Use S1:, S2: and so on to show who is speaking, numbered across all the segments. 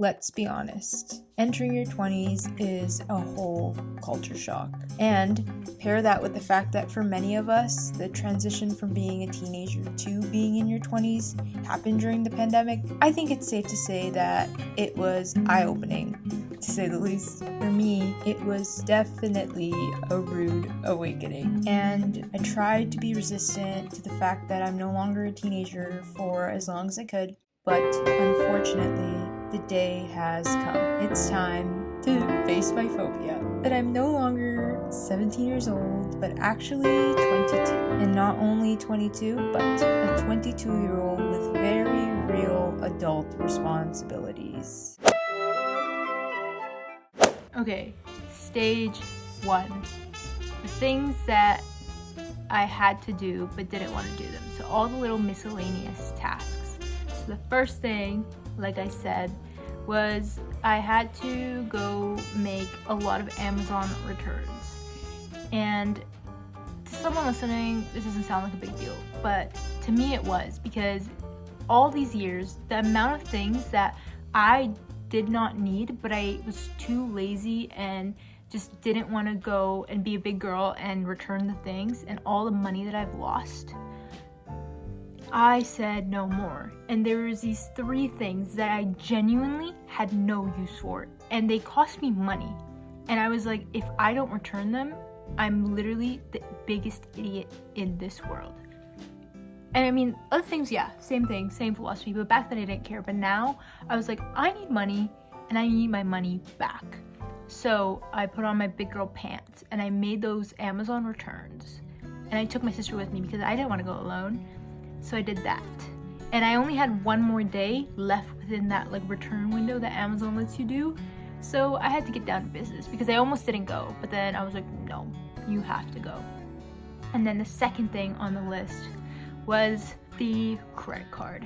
S1: let's be honest, entering your 20s is a whole culture shock. And pair that with the fact that for many of us, the transition from being a teenager to being in your 20s happened during the pandemic. I think it's safe to say that it was eye-opening, to say the least. For me, it was definitely a rude awakening. And I tried to be resistant to the fact that I'm no longer a teenager for as long as I could. But unfortunately, the day has come. It's time to face my phobia. That I'm no longer 17 years old, but actually 22. And not only 22, but a 22-year-old with very real adult responsibilities.
S2: Okay, stage 1. The things that I had to do but didn't want to do them. So all the little miscellaneous tasks. So the first thing, like I said, was I had to go make a lot of Amazon returns. And to someone listening, this doesn't sound like a big deal, but to me it was, because all these years, the amount of things that I did not need, but I was too lazy and just didn't want to go and be a big girl and return the things, and all the money that I've lost, I said no more. And there was these 3 things that I genuinely had no use for, and they cost me money. And I was like, if I don't return them, I'm literally the biggest idiot in this world. And I mean, other things, yeah, same thing, same philosophy, but back then I didn't care. But now I was like, I need money and I need my money back. So I put on my big girl pants and I made those Amazon returns. And I took my sister with me because I didn't want to go alone. So I did that. And I only had one more day left within that like return window that Amazon lets you do. So I had to get down to business because I almost didn't go. But then I was like, no, you have to go. And then the second thing on the list was the credit card.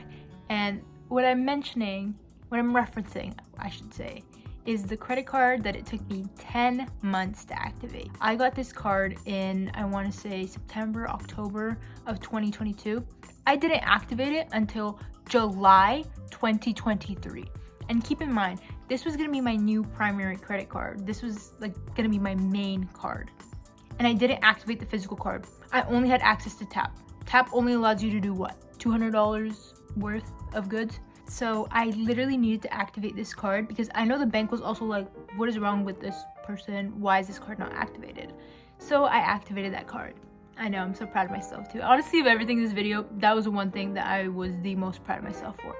S2: And what I'm referencing, I should say, is the credit card that it took me 10 months to activate. I got this card in, I want to say September, October of 2022. I didn't activate it until July 2023. And keep in mind, this was gonna be my new primary credit card. This was like gonna be my main card. And I didn't activate the physical card. I only had access to Tap. Tap only allows you to do what? $200 worth of goods? So I literally needed to activate this card because I know the bank was also like, what is wrong with this person? Why is this card not activated? So I activated that card. I know, I'm so proud of myself too. Honestly, of everything in this video, that was the one thing that I was the most proud of myself for.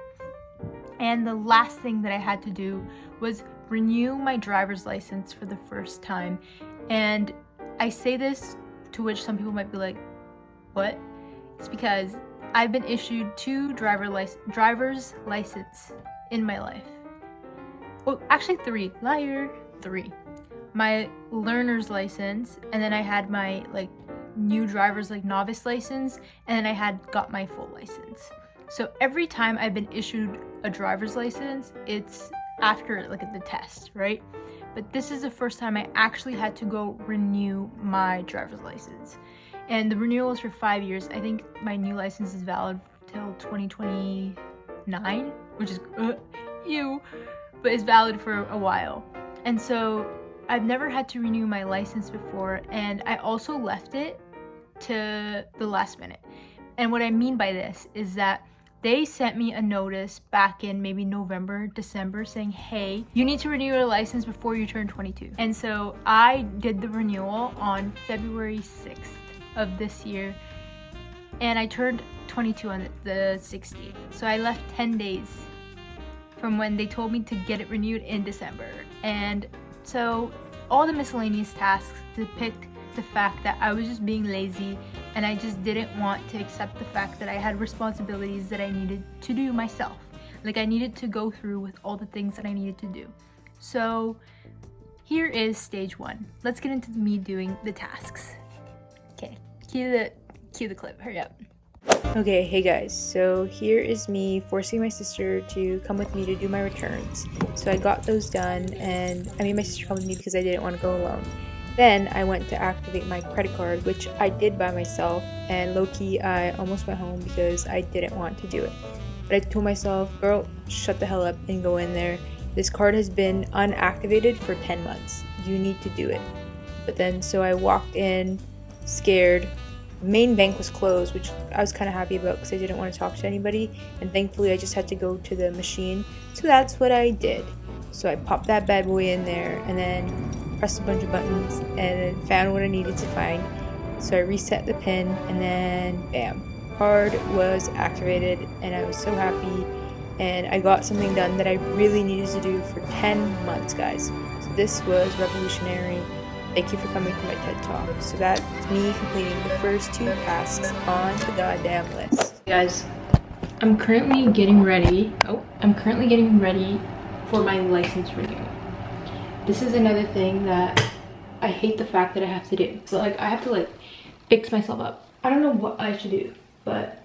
S2: And the last thing that I had to do was renew my driver's license for the first time. And I say this, to which some people might be like, what? It's because I've been issued 2 driver's license in my life. Well, actually 3. Liar. 3. My learner's license, and then I had my like new driver's like novice license, and then I got my full license. So every time I've been issued a driver's license, it's after like the test, right? But this is the first time I actually had to go renew my driver's license. And the renewal is for 5 years. I think my new license is valid till 2029, which is ew, but it's valid for a while. And so I've never had to renew my license before, and I also left it to the last minute. And what I mean by this is that they sent me a notice back in maybe November, December saying, hey, you need to renew your license before you turn 22. And so I did the renewal on February 6th of this year, and I turned 22 on the 16th. So I left 10 days from when they told me to get it renewed in December. And so all the miscellaneous tasks depict the fact that I was just being lazy, and I just didn't want to accept the fact that I had responsibilities that I needed to do myself. Like I needed to go through with all the things that I needed to do. So here is stage 1. Let's get into me doing the tasks. Okay, cue the clip, hurry up.
S1: Okay, hey guys, so here is me forcing my sister to come with me to do my returns. So I got those done, and I made my sister come with me because I didn't want to go alone. Then I went to activate my credit card, which I did by myself, and low-key I almost went home because I didn't want to do it. But I told myself, girl, shut the hell up and go in there. this card has been unactivated for 10 months. You need to do it. But then, so I walked in scared. The main bank was closed, which I was kind of happy about because I didn't want to talk to anybody. And thankfully, I just had to go to the machine. So that's what I did. So I popped that bad boy in there and then pressed a bunch of buttons and then found what I needed to find. So I reset the pin and then bam, card was activated and I was so happy. And I got something done that I really needed to do for 10 months, guys. So this was revolutionary. Thank you for coming to my TED Talk. So that's me completing the first 2 tasks on the goddamn list. Guys, I'm currently getting ready for my license renewal. This is another thing that I hate the fact that I have to do. So like I have to like fix myself up. I don't know what I should do, but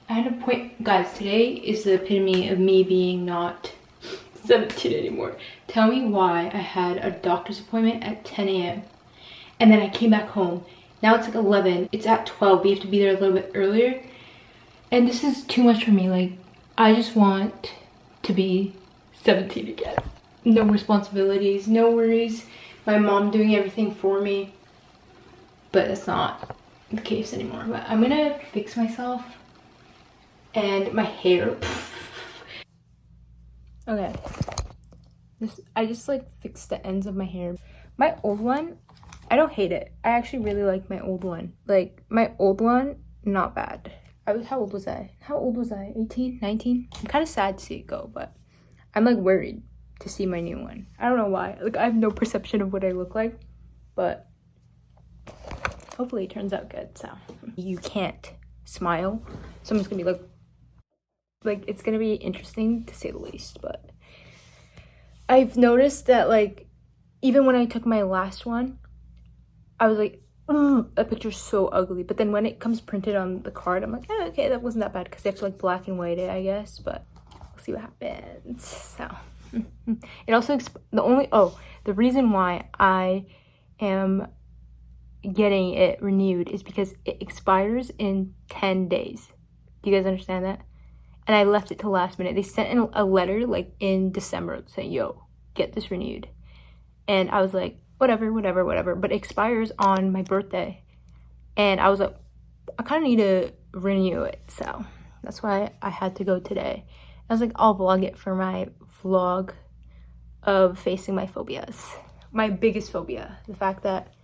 S1: I had a point. Guys, today is the epitome of me being not 17 anymore. Tell me why I had a doctor's appointment at 10 a.m. and then I came back home. Now it's like 11. It's at 12. We have to be there a little bit earlier. And this is too much for me. Like, I just want to be 17 again. No responsibilities, no worries. My mom doing everything for me. But that's not the case anymore. But I'm gonna fix myself. And my hair. Okay. I just like fixed the ends of my hair. My old one, I don't hate it. I actually really like my old one. Like, my old one, not bad. How old was I? 18? 19? I'm kind of sad to see it go, but I'm like worried to see my new one. I don't know why. Like, I have no perception of what I look like, but hopefully it turns out good. So you can't smile. Someone's gonna be like it's gonna be interesting to say the least. But I've noticed that, like, even when I took my last one, I was like, that picture's so ugly. But then when it comes printed on the card, I'm like, oh, okay, that wasn't that bad, because they have to like black and white it, I guess. But we'll see what happens. So it also the reason why I am getting it renewed is because it expires in 10 days. Do you guys understand that? And I left it till last minute. They sent in a letter like in December saying, yo, get this renewed. And I was like, whatever. But it expires on my birthday. And I was like, I kind of need to renew it. So that's why I had to go today. I was like, I'll vlog it for my vlog of facing my phobias. My biggest phobia, the fact that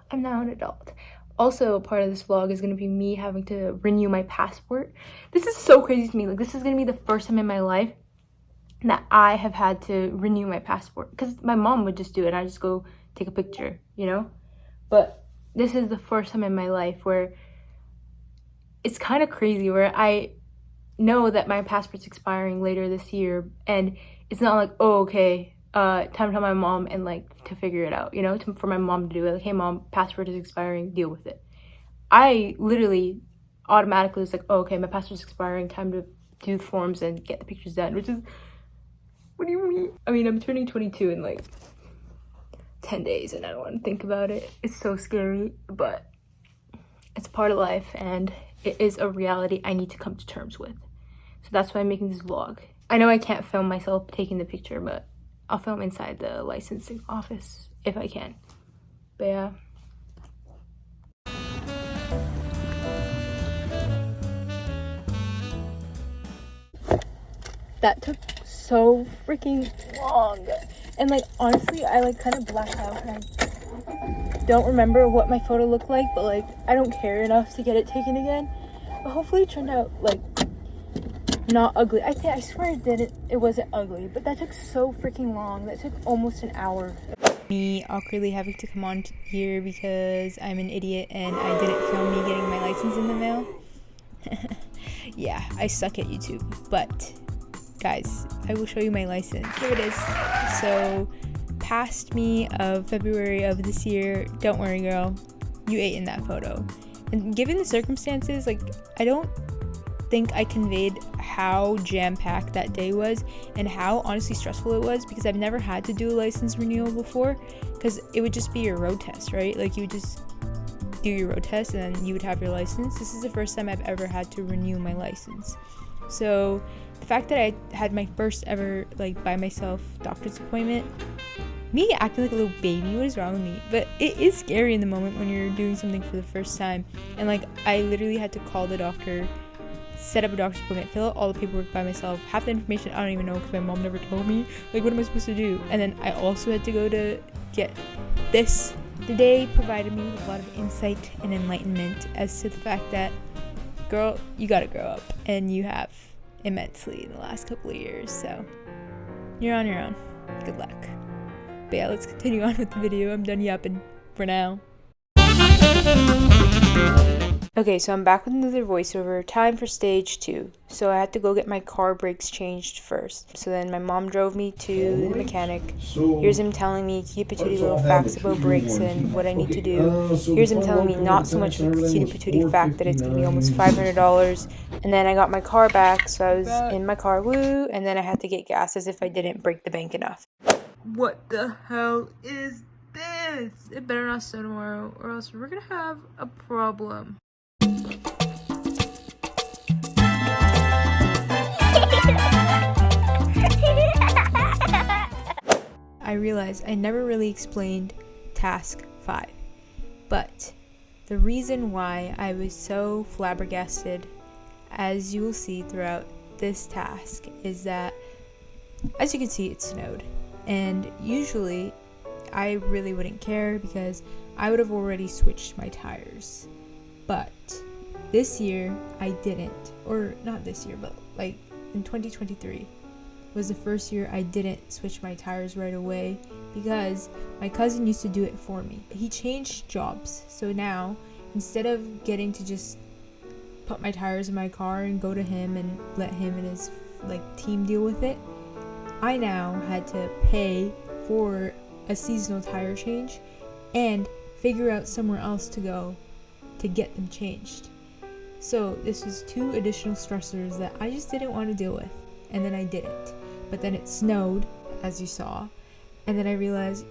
S1: I'm now an adult. Also, a part of this vlog is going to be me having to renew my passport. This is so crazy to me. Like, this is going to be the first time in my life that I have had to renew my passport. Because my mom would just do it. I just go take a picture, you know? But this is the first time in my life where it's kind of crazy, where I know that my passport's expiring later this year. And it's not like, oh, okay, time to tell my mom and like to figure it out, you know, for my mom to do it. Like, hey mom, passport is expiring, deal with it. I literally automatically was like, oh, okay, my passport's expiring, time to do the forms and get the pictures done, which is, what do you mean? I mean, I'm turning 22 in like 10 days and I don't want to think about it. It's so scary, but it's part of life and it is a reality I need to come to terms with. So that's why I'm making this vlog. I know I can't film myself taking the picture, but I'll film inside the licensing office if I can. But yeah. That took so freaking long. And like, honestly, I like kind of blacked out and I don't remember what my photo looked like, but like, I don't care enough to get it taken again. But hopefully it turned out like not ugly. I swear it wasn't ugly, but that took so freaking long. That took almost an hour. Me awkwardly having to come on here because I'm an idiot and I didn't film me getting my license in the mail. Yeah, I suck at YouTube, but guys, I will show you my license. Here it is. So, past me of February of this year. Don't worry, girl, you ate in that photo. And given the circumstances, like, I don't think I conveyed how jam-packed that day was and how honestly stressful it was, because I've never had to do a license renewal before, because it would just be your road test, right? Like, you would just do your road test and then you would have your license. This is the first time I've ever had to renew my license. So the fact that I had my first ever like by myself doctor's appointment, me acting like a little baby, what is wrong with me? But it is scary in the moment when you're doing something for the first time. And like I literally had to call the doctor, set up a doctor's appointment, fill out all the paperwork by myself. Half the information I don't even know because my mom never told me. Like, what am I supposed to do? And then I also had to go to get this. The day provided me with a lot of insight and enlightenment as to the fact that, girl, you gotta grow up, and you have immensely in the last couple of years, so you're on your own. Good luck. But yeah, let's continue on with the video. I'm done yapping for now. Okay, so I'm back with another voiceover. Time for stage 2. So I had to go get my car brakes changed first. So then my mom drove me to the mechanic. Here's him telling me kitty patootie little facts about brakes and what I need to do. Here's him telling me not so much of a kitty patootie fact that it's gonna be almost $500. And then I got my car back, so I was in my car, woo, and then I had to get gas as if I didn't break the bank enough. What the hell is this? It better not snow tomorrow, or else we're gonna have a problem. I realized I never really explained task 5, but the reason why I was so flabbergasted, as you will see throughout this task, is that, as you can see, it snowed, and usually I really wouldn't care because I would have already switched my tires, but this year I didn't, or not this year, but like in 2023 was the first year I didn't switch my tires right away because my cousin used to do it for me. He changed jobs, so now instead of getting to just put my tires in my car and go to him and let him and his like team deal with it, I now had to pay for a seasonal tire change and figure out somewhere else to go to get them changed. So this was 2 additional stressors that I just didn't want to deal with, and then I didn't. But then it snowed, as you saw, and then I realized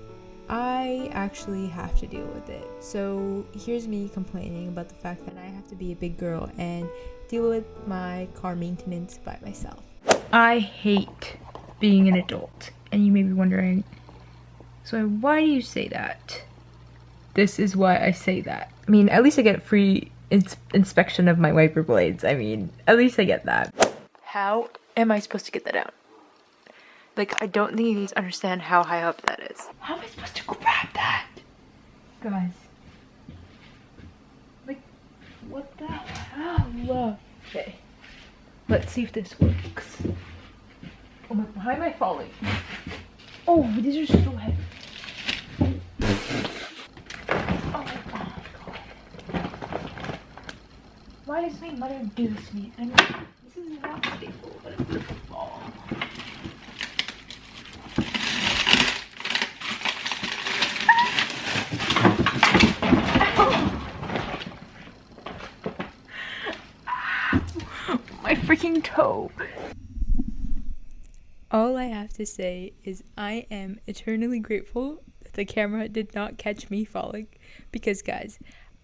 S1: I actually have to deal with it. So here's me complaining about the fact that I have to be a big girl and deal with my car maintenance by myself. I hate being an adult, and you may be wondering, so why do you say that? This is why I say that. I mean, at least I get free inspection of my wiper blades. I mean, at least I get that. How am I supposed to get that out? Like, I don't think you guys understand how high up that is. How am I supposed to grab that? Guys. Like, what the hell? Okay. Let's see if this works. Oh my, why am I falling? Oh, these are so heavy. Oh my god. Why does my mother do this to me? I mean, this is not stable, but it's gonna fall. My freaking toe. All I have to say is I am eternally grateful that the camera did not catch me falling, because guys,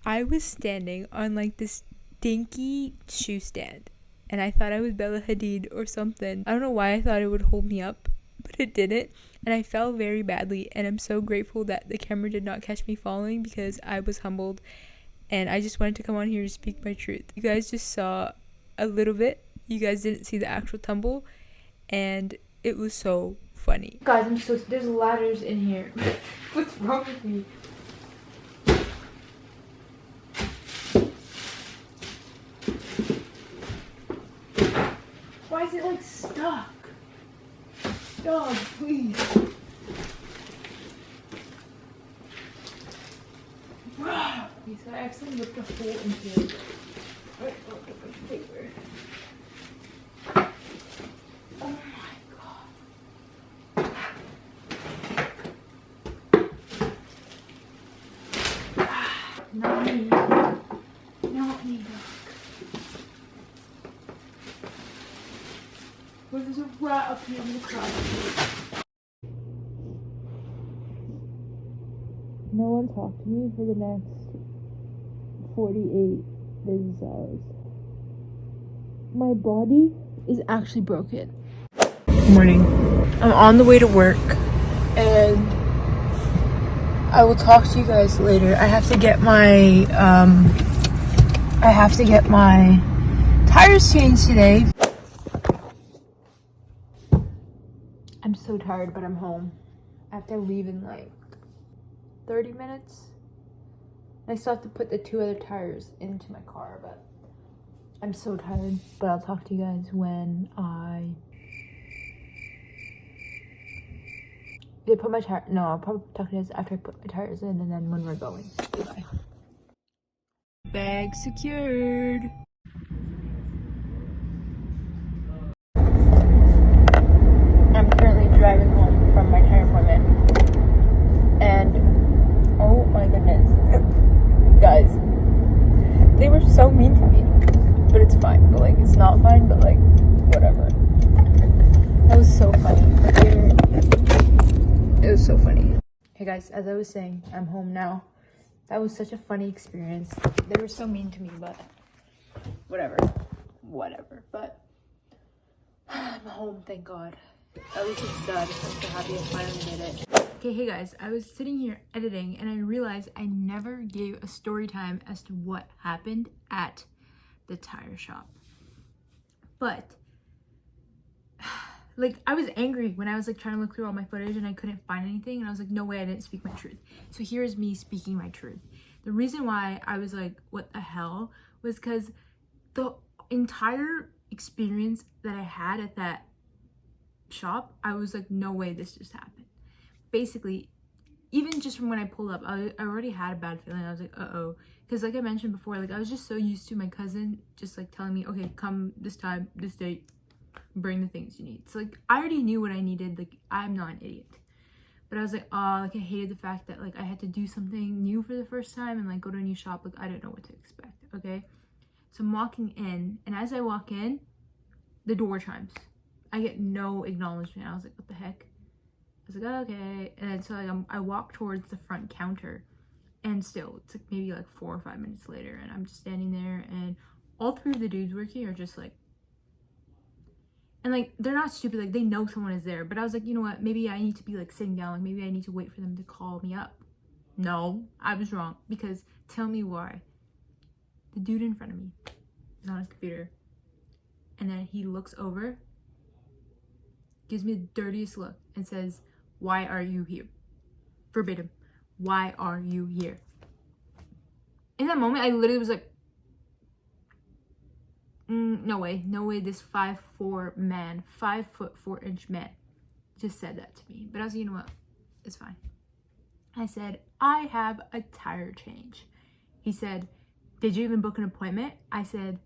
S1: I was standing on like this dinky shoe stand and I thought I was Bella Hadid or something. I don't know why I thought it would hold me up, but it didn't, and I fell very badly, and I'm so grateful that the camera did not catch me falling because I was humbled and I just wanted to come on here to speak my truth. You guys just saw a little bit. You guys didn't see the actual tumble, and it was so funny. Guys, there's ladders in here. What's wrong with me? Why is it like stuck? Dog, please. Okay, so I actually ripped a hole in here. Wait, look at my paper. Oh my god. Not me. Not me, dog. Well, there's a rat up here in the closet. No one talked to me for the next 48 business hours. My body
S2: is actually broken.
S1: Good morning. I'm on the way to work and I will talk to you guys later. I have to get my tires changed today. I'm so tired, but I'm home. I have to leave in like 30 minutes. I still have to put the 2 other tires into my car, but I'm so tired. But I'll talk to you guys when I put my tire. No, I'll probably talk to you guys after I put my tires in, and then when we're going. Goodbye. Bag secured. I'm currently driving home from my tire appointment, and oh my goodness, guys, they were so mean to me. But it's fine. But like, it's not fine. But like, whatever. That was so funny. It was so funny. Hey guys, as I was saying, I'm home now. That was such a funny experience. They were so mean to me, but whatever. But I'm home, thank God. I was just sad. I'm so happy I finally did it. Okay, hey guys, I was sitting here editing and I realized I never gave a story time as to what happened at the tire shop. But like, I was angry when I was like trying to look through all my footage and I couldn't find anything, and I was like, no way, I didn't speak my truth. So here's me speaking my truth. The reason why I was like, what the hell, was because the entire experience that I had at that shop, I was like, no way this just happened. Basically, even just from when I pulled up, I already had a bad feeling. I was like, uh-oh. Because like I mentioned before, like I was just so used to my cousin just like telling me, okay, come this time, this date, bring the things you need. So like I already knew what I needed. Like, I'm not an idiot. But I was like, oh, like I hated the fact that like I had to do something new for the first time and like go to a new shop. Like I didn't know what to expect, okay? So I'm walking in, and as I walk in, the door chimes. I get no acknowledgement. I was like, what the heck? I was like, oh, okay. And then so like I walk towards the front counter, and still it's like maybe like 4 or 5 minutes later, and I'm just standing there, and all 3 of the dudes working are just like, and like they're not stupid, like they know someone is there. But I was like, you know what, maybe I need to be like sitting down, like maybe I need to wait for them to call me up. No, I was wrong, because tell me why. The dude in front of me is on his computer, and then he looks over, gives me the dirtiest look, and says, why are you here? Verbatim, why are you here? In that moment, I literally was like, no way, this 5'4" man, 5'4" man just said that to me. But I was like, you know what, it's fine. I said, I have a tire change. He said, did you even book an appointment? I said,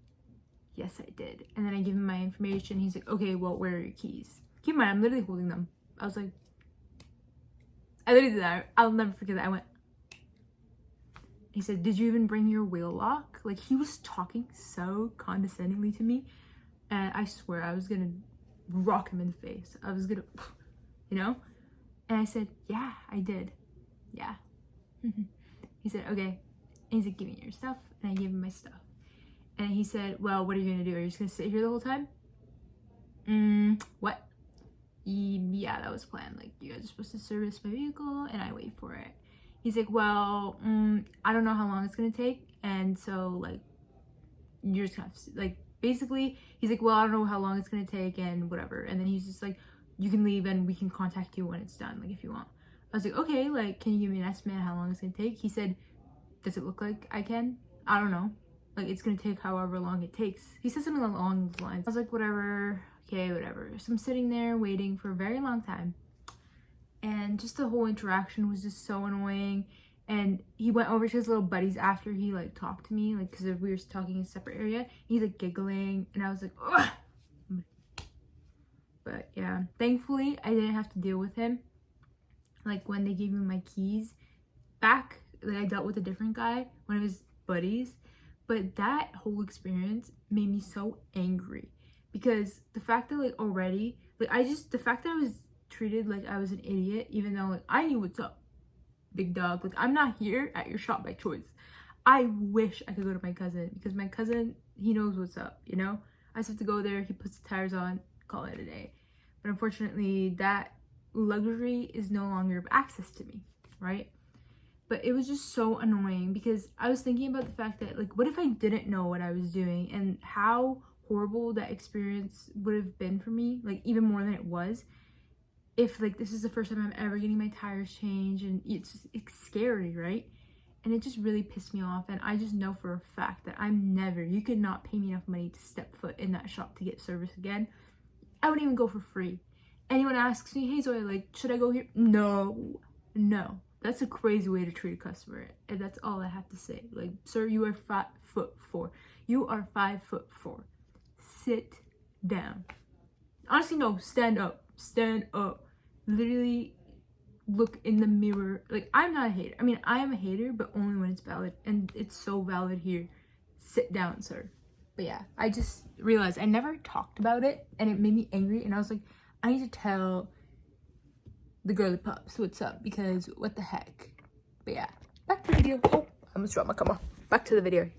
S1: yes, I did. And then I give him my information. He's like, okay, well, where are your keys? Keep in mind, I'm literally holding them. I was like, I literally did that. I'll never forget that. I went, he said, did you even bring your wheel lock? Like, he was talking so condescendingly to me. And I swear I was gonna rock him in the face. I was gonna, you know? And I said, yeah, I did. Yeah. He said, okay. And he's like, give me your stuff. And I gave him my stuff. And he said, well, what are you gonna do? Are you just gonna sit here the whole time? What? Yeah, that was the plan. Like, you guys are supposed to service my vehicle and I wait for it. He's like, well, I don't know how long it's gonna take. And so, like, you're just gonna have to, like, basically, he's like, well, I don't know how long it's gonna take and whatever. And then he's just like, you can leave and we can contact you when it's done, like, if you want. I was like, okay, like, can you give me an estimate how long it's gonna take? He said, does it look like I can? I don't know. Like, it's gonna take however long it takes. He said something along those lines. I was like, whatever, okay, whatever. So I'm sitting there waiting for a very long time. And just the whole interaction was just so annoying. And he went over to his little buddies after he like talked to me, like, because we were talking in a separate area. He's like giggling, and I was like, ugh. But yeah, thankfully I didn't have to deal with him. Like, when they gave me my keys back, like, I dealt with a different guy, one of his buddies. But that whole experience made me so angry, because the fact that, like, already, like, the fact that I was treated like I was an idiot, even though, like, I knew what's up, big dog. Like, I'm not here at your shop by choice. I wish I could go to my cousin, because my cousin, he knows what's up, you know?
S2: I just have to go there, he puts the tires on, call it a day. But unfortunately, that luxury is no longer of access to me, right? But it was just so annoying because I was thinking about the fact that, like, what if I didn't know what I was doing, and how horrible that experience would have been for me, like even more than it was, if like this is the first time I'm ever getting my tires changed, and it's scary, right? And it just really pissed me off. And I just know for a fact that you could not pay me enough money to step foot in that shop to get service again. I wouldn't even go for free. Anyone asks me, hey Zoya, like, should I go here? No. That's a crazy way to treat a customer. And that's all I have to say. Like, sir, you are 5'4". You are 5'4". Sit down. Honestly, no, stand up. Stand up. Literally look in the mirror. Like, I'm not a hater. I mean, I am a hater, but only when it's valid. And it's so valid here. Sit down, sir. But yeah, I just realized I never talked about it, and it made me angry. And I was like, I need to tell the girly pups what's up, because what the heck. But yeah, back to the video. Oh, I almost dropped my camera. Back to the video.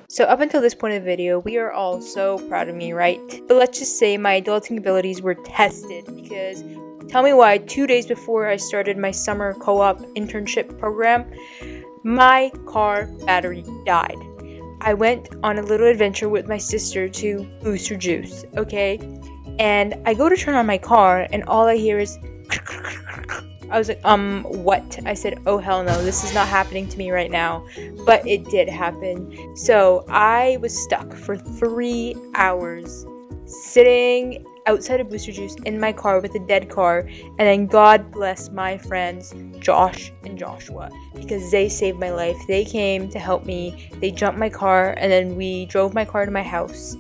S1: So up until this point of the video, we are all so proud of me, right? But let's just say my adulting abilities were tested, because tell me why 2 days before I started my summer co-op internship program, my car battery died. I went on a little adventure with my sister to Booster Juice, okay? And I go to turn on my car, and all I hear is I was like, what? I said, oh hell no, this is not happening to me right now. But it did happen. So I was stuck for 3 hours sitting outside of Booster Juice in my car with a dead car. And then God bless my friends Josh and Joshua, because they saved my life. They came to help me. They jumped my car, and then we drove my car to my house.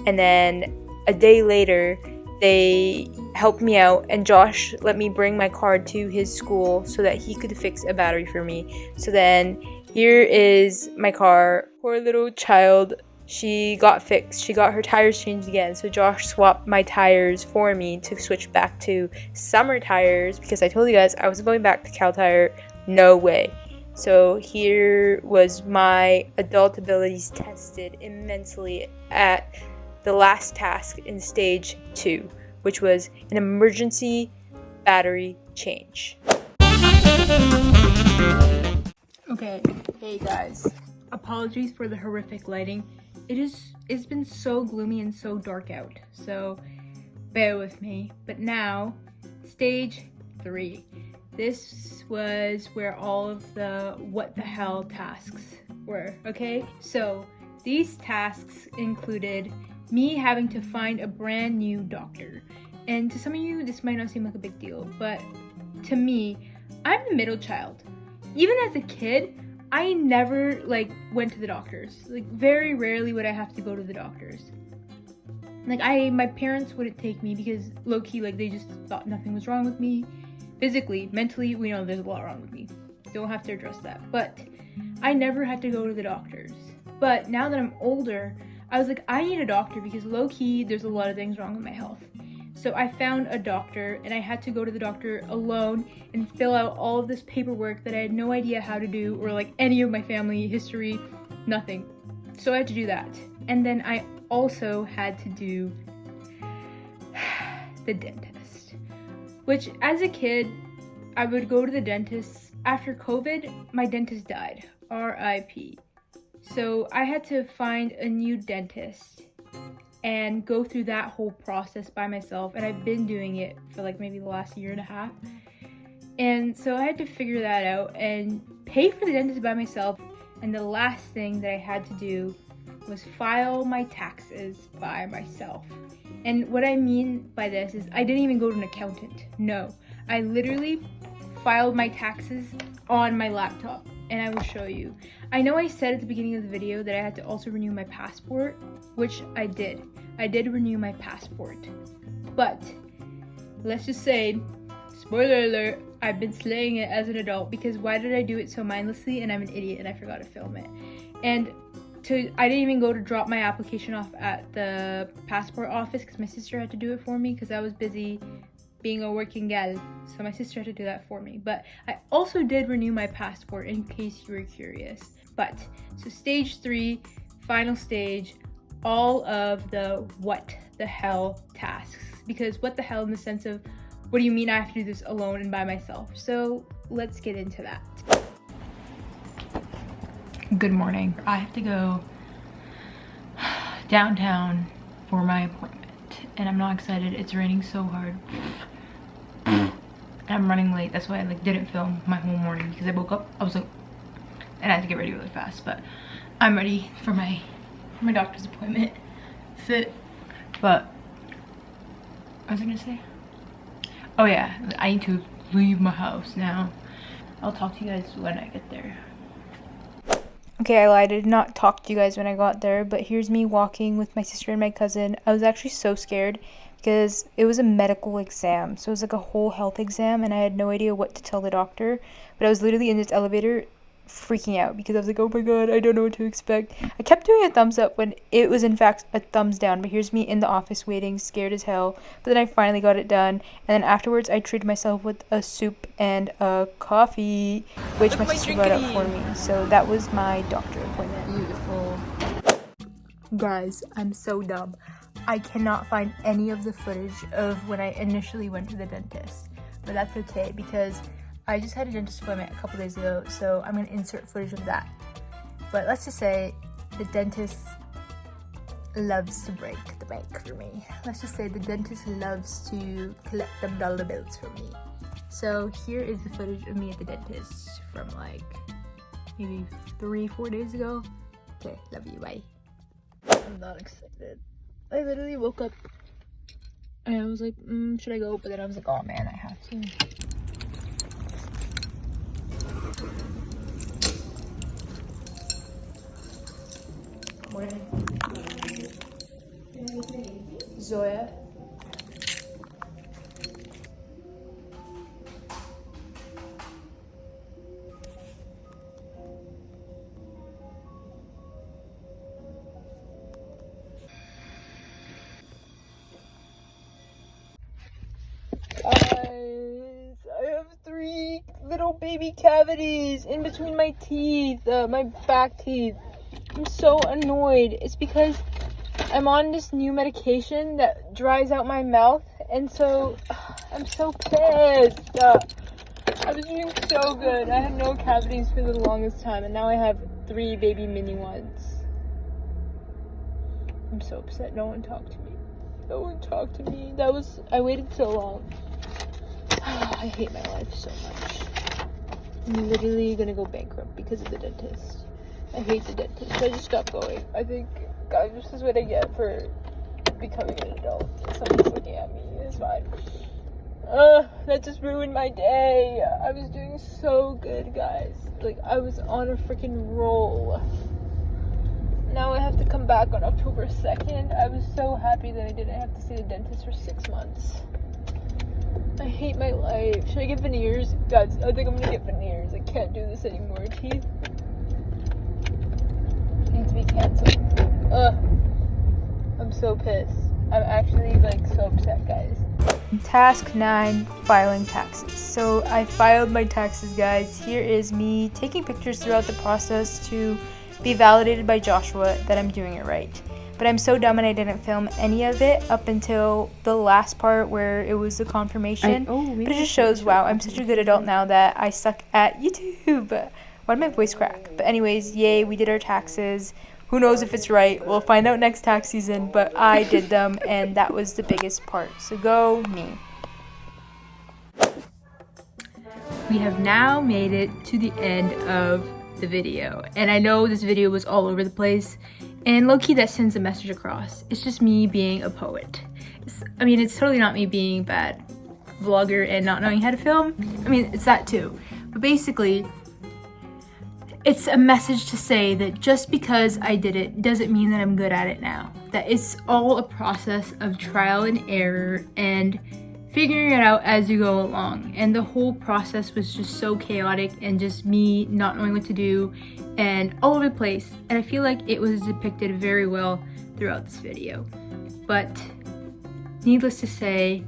S1: And then a day later, they helped me out, and Josh let me bring my car to his school so that he could fix a battery for me. So then here is my car. Poor little child. She got fixed. She got her tires changed again. So Josh swapped my tires for me to switch back to summer tires, because I told you guys I was going back to Cal Tire. No way. So here was my adult abilities tested immensely at the last task in stage 2, which was an emergency battery change.
S2: Okay, hey guys. Apologies for the horrific lighting. It's been so gloomy and so dark out, so bear with me. But now, stage 3. This was where all of the what the hell tasks were, okay? So these tasks included me having to find a brand new doctor. And to some of you, this might not seem like a big deal, but to me, I'm the middle child. Even as a kid, I never went to the doctors. Like, very rarely would I have to go to the doctors. Like, my parents wouldn't take me because low-key, they just thought nothing was wrong with me. Physically, mentally, we know there's a lot wrong with me. Don't have to address that. But I never had to go to the doctors. But now that I'm older, I was like, I need a doctor because low-key, there's a lot of things wrong with my health. So I found a doctor, and I had to go to the doctor alone and fill out all of this paperwork that I had no idea how to do, or any of my family history, nothing. So I had to do that. And then I also had to do the dentist, which as a kid, I would go to the dentist. After COVID, my dentist died, RIP. So I had to find a new dentist and go through that whole process by myself, and I've been doing it for maybe the last year and a half. And so I had to figure that out and pay for the dentist by myself. And the last thing that I had to do was file my taxes by myself. And what I mean by this is I didn't even go to an accountant. No, I literally filed my taxes on my laptop, and I will show you. I know I said at the beginning of the video that I had to also renew my passport, which I did. I did renew my passport. But let's just say, spoiler alert, I've been slaying it as an adult, because why did I do it so mindlessly? And I'm an idiot and I forgot to film it. And I didn't even go to drop my application off at the passport office because my sister had to do it for me because I was busy being a working gal. So my sister had to do that for me. But I also did renew my passport in case you were curious. But, so stage 3, final stage, all of the what the hell tasks. Because what the hell in the sense of, what do you mean I have to do this alone and by myself? So let's get into that. Good morning. I have to go downtown for my appointment and I'm not excited. It's raining so hard. And I'm running late. That's why I didn't film my whole morning, because I woke up, I was like, and I had to get ready really fast, but I'm ready for my doctor's appointment. Fit. But what was I gonna say? Oh yeah, I need to leave my house now. I'll talk to you guys when I get there. Okay, I lied. I did not talk to you guys when I got there, but here's me walking with my sister and my cousin. I was actually so scared because it was a medical exam. So it was like a whole health exam and I had no idea what to tell the doctor. But I was literally in this elevator freaking out because I was like, oh my god, I don't know what to expect. I kept doing a thumbs up when it was in fact a thumbs down, but here's me in the office waiting, scared as hell. But then I finally got it done, and then afterwards I treated myself with a soup and a coffee, which my sister got up for me. So that was my doctor appointment. Beautiful. Guys, I'm so dumb. I cannot find any of the footage of when I initially went to the dentist, but that's okay because I just had a dentist appointment a couple days ago, so I'm going to insert footage of that. But let's just say the dentist loves to break the bank for me. Let's just say the dentist loves to collect them dollar bills from me. So here is the footage of me at the dentist from like maybe 3-4 days ago. Okay, love you, bye. I'm not excited. I literally woke up and I was like, should I go? But then I was like, oh man, I have to. Zoya. Guys, I have 3 little baby cavities in between my teeth, my back teeth. I'm so annoyed. It's because I'm on this new medication that dries out my mouth, and so I'm so pissed. I was doing so good. I had no cavities for the longest time, and now I have 3 baby mini ones. I'm so upset. No one talked to me. No one talked to me. I waited so long. I hate my life so much. I'm literally gonna go bankrupt because of the dentist. I hate the dentist. I just stopped going. I think, God, this is what I get for becoming an adult. Someone's looking at me. It's fine. That just ruined my day. I was doing so good, guys. Like, I was on a freaking roll. Now I have to come back on October 2nd. I was so happy that I didn't have to see the dentist for 6 months. I hate my life. Should I get veneers? Guys, I think I'm gonna get veneers. I can't do this anymore. Teeth need to be canceled. I'm so pissed. I'm actually like so upset, guys. Task 9, filing taxes. So I filed my taxes, guys. Here is me taking pictures throughout the process to be validated by Joshua that I'm doing it right. But I'm so dumb and I didn't film any of it up until the last part where it was the confirmation. But it just shows, wow, I'm such a good adult now that I suck at YouTube. Why did my voice crack? But anyways, yay, we did our taxes. Who knows if it's right? We'll find out next tax season, but I did them and that was the biggest part. So go me. We have now made it to the end of the video. And I know this video was all over the place. And low-key that sends a message across. It's just me being a poet. It's totally not me being a bad vlogger and not knowing how to film. It's that too. But basically, it's a message to say that just because I did it doesn't mean that I'm good at it now. That it's all a process of trial and error and figuring it out as you go along. And the whole process was just so chaotic and just me not knowing what to do and all over the place. And I feel like it was depicted very well throughout this video. But needless to say,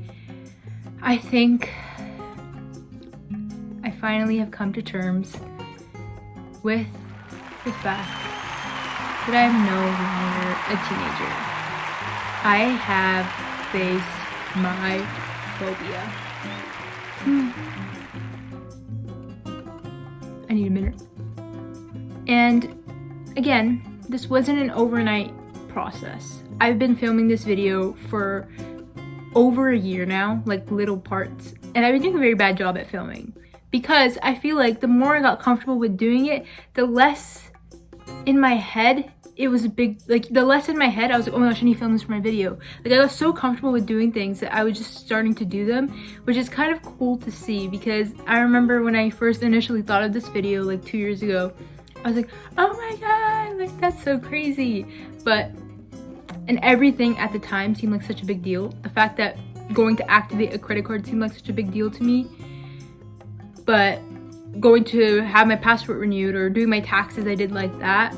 S2: I think I finally have come to terms with the fact that I'm no longer a teenager. I have faced my phobia. I need a minute. And again, this wasn't an overnight process. I've been filming this video for over a year now, like little parts, and I've been doing a very bad job at filming because I feel like the more I got comfortable with doing it, the less in my head it was a big, like the less in my head I was like, oh my gosh, I need to film this for my video. Like I got so comfortable with doing things that I was just starting to do them, which is kind of cool to see because I remember when I first initially thought of this video like 2 years ago, I was like, oh my god, like that's so crazy. And everything at the time seemed like such a big deal. The fact that going to activate a credit card seemed like such a big deal to me. But going to have my passport renewed or doing my taxes, I did like that.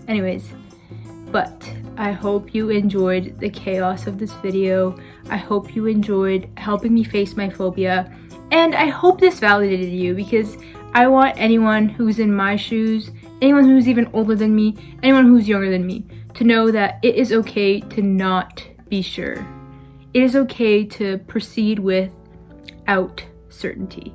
S2: Anyways, but I hope you enjoyed the chaos of this video. I hope you enjoyed helping me face my phobia. And I hope this validated you because I want anyone who's in my shoes, anyone who's even older than me, anyone who's younger than me, to know that it is okay to not be sure. It is okay to proceed without certainty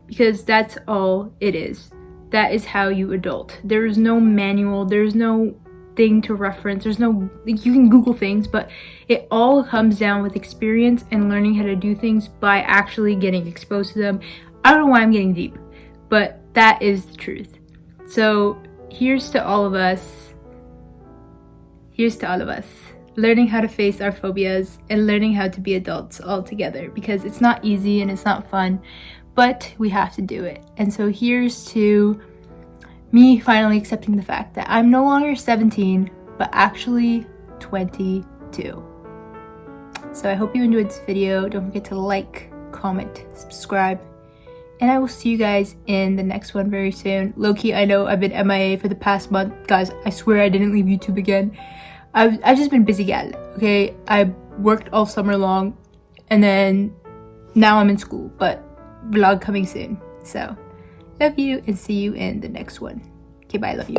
S2: because that's all it is. That is how you adult. There is no manual, there's no thing to reference, there's no, you can Google things, but it all comes down with experience and learning how to do things by actually getting exposed to them. I don't know why I'm getting deep, but that is the truth. So here's to all of us learning how to face our phobias and learning how to be adults all together because it's not easy and it's not fun, but we have to do it. And so here's to me finally accepting the fact that I'm no longer 17, but actually 22. So I hope you enjoyed this video. Don't forget to like, comment, subscribe, and I will see you guys in the next one very soon. Low-key, I know I've been MIA for the past month. Guys, I swear I didn't leave YouTube again. I've just been busy, gal, okay? I worked all summer long, and then now I'm in school, but vlog coming soon. So, love you, and see you in the next one. Okay, bye, love you.